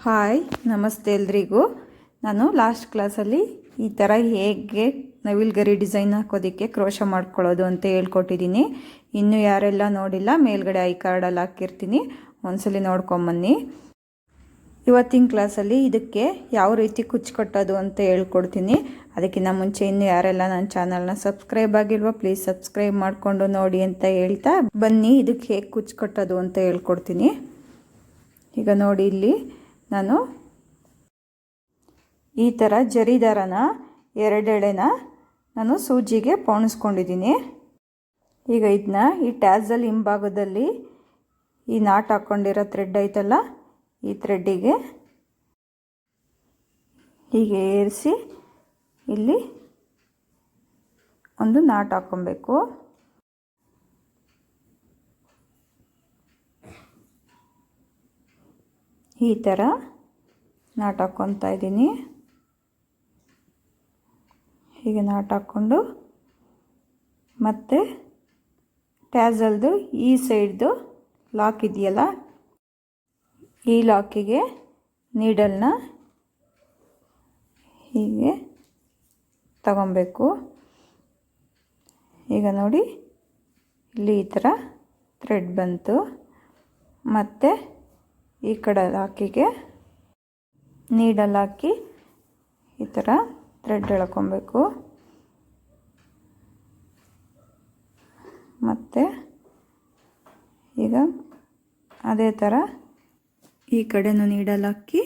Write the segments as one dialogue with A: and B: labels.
A: Hi, ನಮಸ್ತೆ ಎಲ್ರಿಗೂ. ನಾನು ಲಾಸ್ಟ್ ಕ್ಲಾಸಲ್ಲಿ ಈ ಥರ ಹೇಗೆ ನವಿಲ್ಗರಿ ಡಿಸೈನ್ ಹಾಕೋದಕ್ಕೆ ಕ್ರೋಶ ಮಾಡ್ಕೊಳ್ಳೋದು ಅಂತ ಹೇಳ್ಕೊಟ್ಟಿದ್ದೀನಿ. ಇನ್ನೂ ಯಾರೆಲ್ಲ ನೋಡಿಲ್ಲ, ಮೇಲ್ಗಡೆ ಐ ಕಾರ್ಡಲ್ಲಿ ಹಾಕಿರ್ತೀನಿ, ಒಂದ್ಸಲಿ ನೋಡ್ಕೊಂಬನ್ನಿ. ಇವತ್ತಿನ ಕ್ಲಾಸಲ್ಲಿ ಇದಕ್ಕೆ ಯಾವ ರೀತಿ ಕುಚ್ಚು ಕಟ್ಟೋದು ಅಂತ ಹೇಳ್ಕೊಡ್ತೀನಿ. ಅದಕ್ಕಿಂತ ಮುಂಚೆ ಇನ್ನೂ ಯಾರೆಲ್ಲ ನನ್ನ ಚಾನಲ್ನ ಸಬ್ಸ್ಕ್ರೈಬ್ ಆಗಿಲ್ವೋ ಪ್ಲೀಸ್ ಸಬ್ಸ್ಕ್ರೈಬ್ ಮಾಡಿಕೊಂಡು ನೋಡಿ ಅಂತ ಹೇಳ್ತಾ ಬನ್ನಿ ಇದಕ್ಕೆ ಹೇಗೆ ಕುಚ್ಚು ಕಟ್ಟೋದು ಅಂತ ಹೇಳ್ಕೊಡ್ತೀನಿ. ಈಗ ನೋಡಿ, ಇಲ್ಲಿ ನಾನು ಈ ಥರ ಜರಿ ದಾರನ ಎರಡೆಳೆನ ನಾನು ಸೂಜಿಗೆ ಪೋಣಿಸ್ಕೊಂಡಿದ್ದೀನಿ. ಈಗ ಇದನ್ನ ಈ ಟ್ಯಾಸಲ್ ಹಿಂಭಾಗದಲ್ಲಿ ಈ ನಾಟ್ ಹಾಕ್ಕೊಂಡಿರೋ ಥ್ರೆಡ್ ಐತಲ್ಲ, ಈ ಥ್ರೆಡ್ಡಿಗೆ ಹೀಗೆ ಏರಿಸಿ ಇಲ್ಲಿ ಒಂದು ನಾಟ್ ಹಾಕ್ಕೊಬೇಕು. ಈ ಥರ ನಾಟ್ ಹಾಕ್ಕೊತಾ ಇದ್ದೀನಿ. ಹೀಗೆ ನಾಟ್ ಹಾಕ್ಕೊಂಡು ಮತ್ತು ಟ್ಯಾಸಲ್ದು ಈ ಸೈಡ್ದು ಲಾಕ್ ಇದೆಯಲ್ಲ, ಈ ಲಾಕಿಗೆ ನೀಡಲ್ನ ಹೀಗೆ ತಗೊಬೇಕು. ಈಗ ನೋಡಿ, ಇಲ್ಲಿ ಈ ಥರ ಥ್ರೆಡ್ ಬಂತು. ಮತ್ತು ಈ ಕಡೆ ಲಾಕಿಗೆ ನೀಡಲ್ ಹಾಕಿ ಈ ಥರ ಥ್ರೆಡ್ ಎಳ್ಕೊಬೇಕು. ಮತ್ತು ಈಗ ಅದೇ ಥರ ಈ ಕಡೆನೂ ನೀಡಲ್ ಹಾಕಿ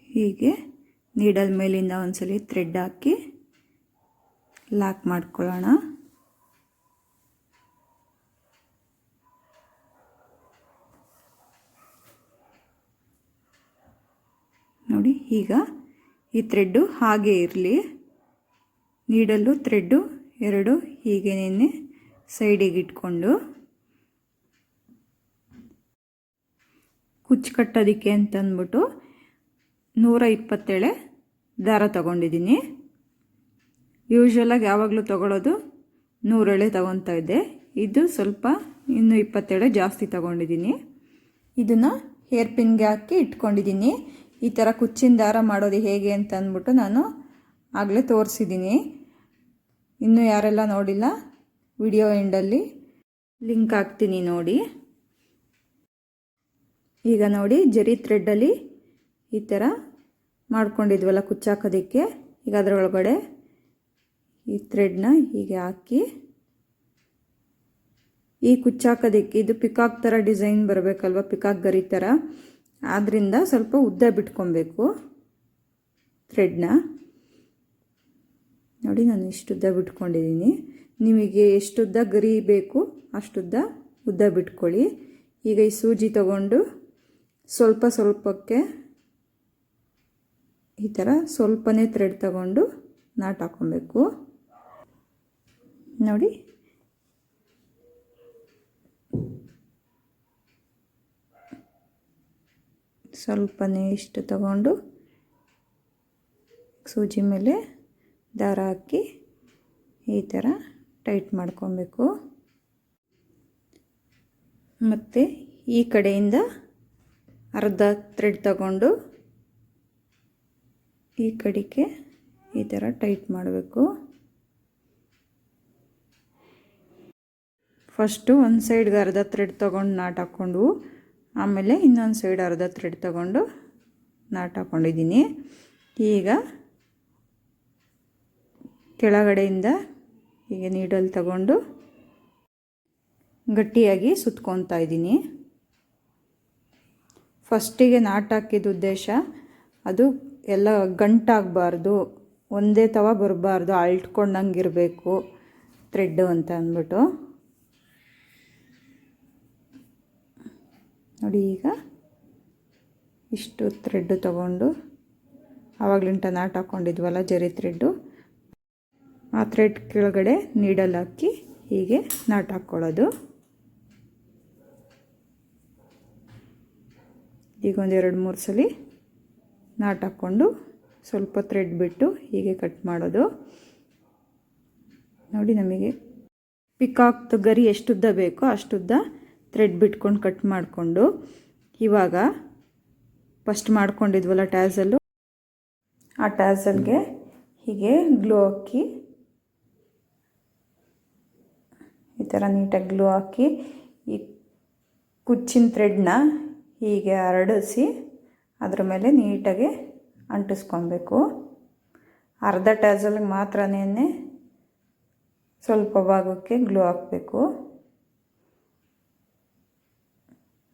A: ಹೀಗೆ ನೀಡಲ್ ಮೇಲಿಂದ ಒಂದ್ಸಲಿ ಥ್ರೆಡ್ ಹಾಕಿ ಲಾಕ್ ಮಾಡ್ಕೊಳ್ಳೋಣ. ನೋಡಿ, ಈಗ ಈ ಥ್ರೆಡ್ಡು ಹಾಗೆ ಇರಲಿ. ನೀಡಲ್ಲು ಥ್ರೆಡ್ಡು ಎರಡು ಹೀಗೇನೆ ಸೈಡಿಗೆ ಇಟ್ಕೊಂಡು ಕುಚ್ಚು ಕಟ್ಟೋದಕ್ಕೆ ಅಂತಂದ್ಬಿಟ್ಟು 127 ದಾರ ತಗೊಂಡಿದ್ದೀನಿ. ಯೂಶ್ವಲಾಗಿ ಯಾವಾಗಲೂ ತಗೊಳ್ಳೋದು 100 ಎಳೆ ತಗೊತಾ ಇದ್ದೆ. ಇದು ಸ್ವಲ್ಪ ಇನ್ನೂ 27 ಜಾಸ್ತಿ ತಗೊಂಡಿದ್ದೀನಿ. ಇದನ್ನು ಹೇರ್ ಪಿನ್ಗೆ ಹಾಕಿ ಇಟ್ಕೊಂಡಿದ್ದೀನಿ. ಈ ಥರ ಕುಚ್ಚಿನ ದಾರ ಮಾಡೋದು ಹೇಗೆ ಅಂತ ಅಂದ್ಬಿಟ್ಟು ನಾನು ಆಗಲೇ ತೋರಿಸಿದ್ದೀನಿ. ಇನ್ನೂ ಯಾರೆಲ್ಲ ನೋಡಿಲ್ಲ, ವಿಡಿಯೋ ಎಂಡಲ್ಲಿ ಲಿಂಕ್ ಹಾಕ್ತೀನಿ ನೋಡಿ. ಈಗ ನೋಡಿ, ಜರಿ ಥ್ರೆಡ್ಡಲ್ಲಿ ಈ ಥರ ಮಾಡ್ಕೊಂಡಿದ್ವಲ್ಲ ಕುಚ್ಚಾಕೋದಕ್ಕೆ, ಈಗ ಅದರೊಳಗಡೆ ಈ ಥ್ರೆಡ್ನ ಹೀಗೆ ಹಾಕಿ ಈ ಕುಚ್ಚಾಕೋದಕ್ಕೆ ಇದು ಪಿಕಾಕ್ ಥರ ಡಿಸೈನ್ ಬರಬೇಕಲ್ವ, ಪಿಕಾಕ್ ಗರಿ ಥರ. ಆದ್ದರಿಂದ ಸ್ವಲ್ಪ ಉದ್ದ ಬಿಟ್ಕೊಬೇಕು ಥ್ರೆಡ್ನ. ನೋಡಿ, ನಾನು ಇಷ್ಟುದ್ದ ಬಿಟ್ಕೊಂಡಿದ್ದೀನಿ. ನಿಮಗೆ ಎಷ್ಟುದ್ದ ಗರಿ ಬೇಕು ಅಷ್ಟುದ್ದ ಉದ್ದ ಬಿಟ್ಕೊಳ್ಳಿ. ಈಗ ಈ ಸೂಜಿ ತಗೊಂಡು ಸ್ವಲ್ಪ ಸ್ವಲ್ಪಕ್ಕೆ ಈ ಥರ ಸ್ವಲ್ಪನೇ ಥ್ರೆಡ್ ತಗೊಂಡು ನಾಟ್ ಹಾಕ್ಕೊಬೇಕು. ನೋಡಿ, ಸ್ವಲ್ಪನೇ ಇಷ್ಟು ತಗೊಂಡು ಸೂಜಿ ಮೇಲೆ ದಾರ ಹಾಕಿ ಈ ಥರ ಟೈಟ್ ಮಾಡ್ಕೊಬೇಕು. ಮತ್ತು ಈ ಕಡೆಯಿಂದ ಅರ್ಧ ಥ್ರೆಡ್ ತಗೊಂಡು ಈ ಕಡೆಗೆ ಈ ಥರ ಟೈಟ್ ಮಾಡಬೇಕು. ಫಸ್ಟು ಒಂದು ಸೈಡ್ಗೆ ಅರ್ಧ ಥ್ರೆಡ್ ತಗೊಂಡು ನಾಟ್ ಹಾಕ್ಕೊಂಡು, ಆಮೇಲೆ ಇನ್ನೊಂದು ಸೈಡ್ ಅರ್ಧ ಥ್ರೆಡ್ ತಗೊಂಡು ನಾಟ್ ಹಾಕ್ಕೊಂಡಿದ್ದೀನಿ. ಈಗ ಕೆಳಗಡೆಯಿಂದ ಹೀಗೆ ನೀಡಲ್ ತಗೊಂಡು ಗಟ್ಟಿಯಾಗಿ ಸುತ್ಕೊತಾ ಇದ್ದೀನಿ. ಫಸ್ಟಿಗೆ ನಾಟ್ ಹಾಕಿದ ಉದ್ದೇಶ ಅದು ಎಲ್ಲ ಗಂಟಾಗಬಾರ್ದು, ಒಂದೇ ತವ ಬರಬಾರ್ದು, ಅಳ್ಟ್ಕೊಂಡಂಗಿರಬೇಕು ಥ್ರೆಡ್ಡು ಅಂತ ಅಂದ್ಬಿಟ್ಟು. ನೋಡಿ, ಈಗ ಇಷ್ಟು ಥ್ರೆಡ್ಡು ತಗೊಂಡು ಆವಾಗಲಿಂಟ ನಾಟ್ ಹಾಕ್ಕೊಂಡಿದ್ವಲ್ಲ ಜರಿ ಥ್ರೆಡ್ಡು, ಆ ಥ್ರೆಡ್ ಕೆಳಗಡೆ ನೀಡಲ್ ಹಾಕಿ ಹೀಗೆ ನಾಟ್ ಹಾಕ್ಕೊಳ್ಳೋದು. ಈಗ ಒಂದು 2-3 ಸಲ ನಾಟ್ ಹಾಕ್ಕೊಂಡು ಸ್ವಲ್ಪ ಥ್ರೆಡ್ ಬಿಟ್ಟು ಹೀಗೆ ಕಟ್ ಮಾಡೋದು. ನೋಡಿ, ನಮಗೆ ಪಿಕಾಕ್ದು ಗರಿ ಎಷ್ಟುದ್ದ ಬೇಕೋ ಅಷ್ಟುದ್ದ ಥ್ರೆಡ್ ಬಿಟ್ಕೊಂಡು ಕಟ್ ಮಾಡಿಕೊಂಡು ಇವಾಗ ಫಸ್ಟ್ ಮಾಡ್ಕೊಂಡಿದ್ವಲ್ಲ ಟ್ಯಾಸಲ್ಲು, ಆ ಟ್ಯಾಸಲ್ಗೆ ಹೀಗೆ ಗ್ಲೂ ಹಾಕಿ ಈ ಥರ ನೀಟಾಗಿ ಗ್ಲೂ ಹಾಕಿ ಈ ಕುಚ್ಚಿನ ಥ್ರೆಡ್ನ ಹೀಗೆ ಹರಡಿಸಿ ಅದ್ರ ಮೇಲೆ ನೀಟಾಗಿ ಅಂಟಿಸ್ಕೊಬೇಕು. ಅರ್ಧ ಟ್ಯಾಸಲ್ಗೆ ಮಾತ್ರನೇ ಸ್ವಲ್ಪ ಭಾಗಕ್ಕೆ ಗ್ಲೂ ಹಾಕಬೇಕು.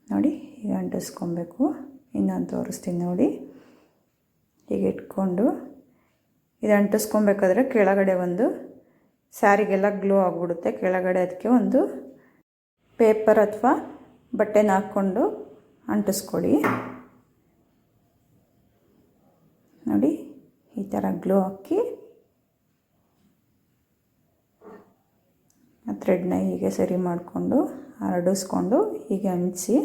A: ನೋಡಿ ಹೀಗೆ ಅಂಟಿಸ್ಕೊಬೇಕು. ಇನ್ನೊಂದು ತೋರಿಸ್ತೀನಿ ನೋಡಿ. ಹೀಗೆ ಇಟ್ಕೊಂಡು ಇದು ಅಂಟಿಸ್ಕೊಬೇಕಾದ್ರೆ ಕೆಳಗಡೆ ಒಂದು ಸ್ಯಾರಿಗೆಲ್ಲ ಗ್ಲೂ ಆಗಿಬಿಡುತ್ತೆ. ಕೆಳಗಡೆ ಅದಕ್ಕೆ ಒಂದು ಪೇಪರ್ ಅಥವಾ ಬಟ್ಟೆನ ಹಾಕ್ಕೊಂಡು ಅಂಟಿಸ್ಕೊಳ್ಳಿ. ನೋಡಿ ಈ ಥರ ಗ್ಲೂ ಹಾಕಿ ಆ ಥ್ರೆಡ್ನ ಹೀಗೆ ಸರಿ ಮಾಡಿಕೊಂಡು ಹರಡಿಸ್ಕೊಂಡು ಹೀಗೆ ಅಂಟಿಸಿ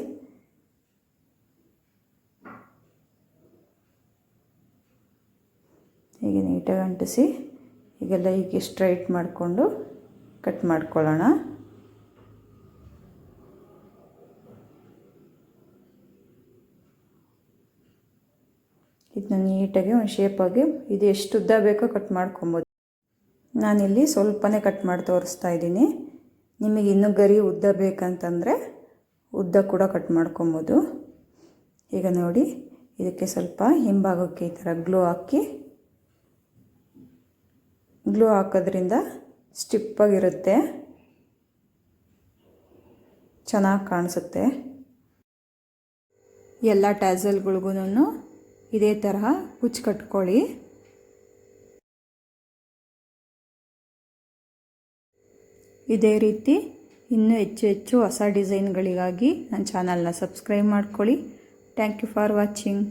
A: ಹೀಗೆ ನೀಟಾಗಿ ಅಂಟಿಸಿ ಈಗೆಲ್ಲ ಹೀಗೆ ಸ್ಟ್ರೈಟ್ ಮಾಡಿಕೊಂಡು ಕಟ್ ಮಾಡ್ಕೊಳ್ಳೋಣ. ಇದನ್ನ ನೀಟಾಗಿ ಒಂದು ಶೇಪಾಗಿ ಇದು ಎಷ್ಟು ಉದ್ದ ಬೇಕೋ ಕಟ್ ಮಾಡ್ಕೊಬೋದು. ನಾನಿಲ್ಲಿ ಸ್ವಲ್ಪನೇ ಕಟ್ ಮಾಡಿ ತೋರಿಸ್ತಾ ಇದ್ದೀನಿ. ನಿಮಗೆ ಇನ್ನೂ ಗರಿ ಉದ್ದ ಬೇಕಂತಂದರೆ ಉದ್ದ ಕೂಡ ಕಟ್ ಮಾಡ್ಕೊಬೋದು. ಈಗ ನೋಡಿ ಇದಕ್ಕೆ ಸ್ವಲ್ಪ ಹಿಂಭಾಗಕ್ಕೆ ಈ ಥರ ಗ್ಲೂ ಹಾಕಿ, ಗ್ಲೂ ಹಾಕೋದ್ರಿಂದ ಸ್ಟಿಪ್ಪಾಗಿರುತ್ತೆ, ಚೆನ್ನಾಗಿ ಕಾಣಿಸುತ್ತೆ. ಎಲ್ಲ ಟ್ಯಾಸಲ್ಗಳಿಗೂ ಇದೇ ತರಹ ಕುಚ್ಚು ಕಟ್ಕೊಳ್ಳಿ. ಇದೇ ರೀತಿ ಇನ್ನೂ ಹೆಚ್ಚು ಹೊಸ ಡಿಸೈನ್ಗಳಿಗಾಗಿ ನನ್ನ ಚಾನಲ್ನ ಸಬ್ಸ್ಕ್ರೈಬ್ ಮಾಡ್ಕೊಳ್ಳಿ. Thank you for watching.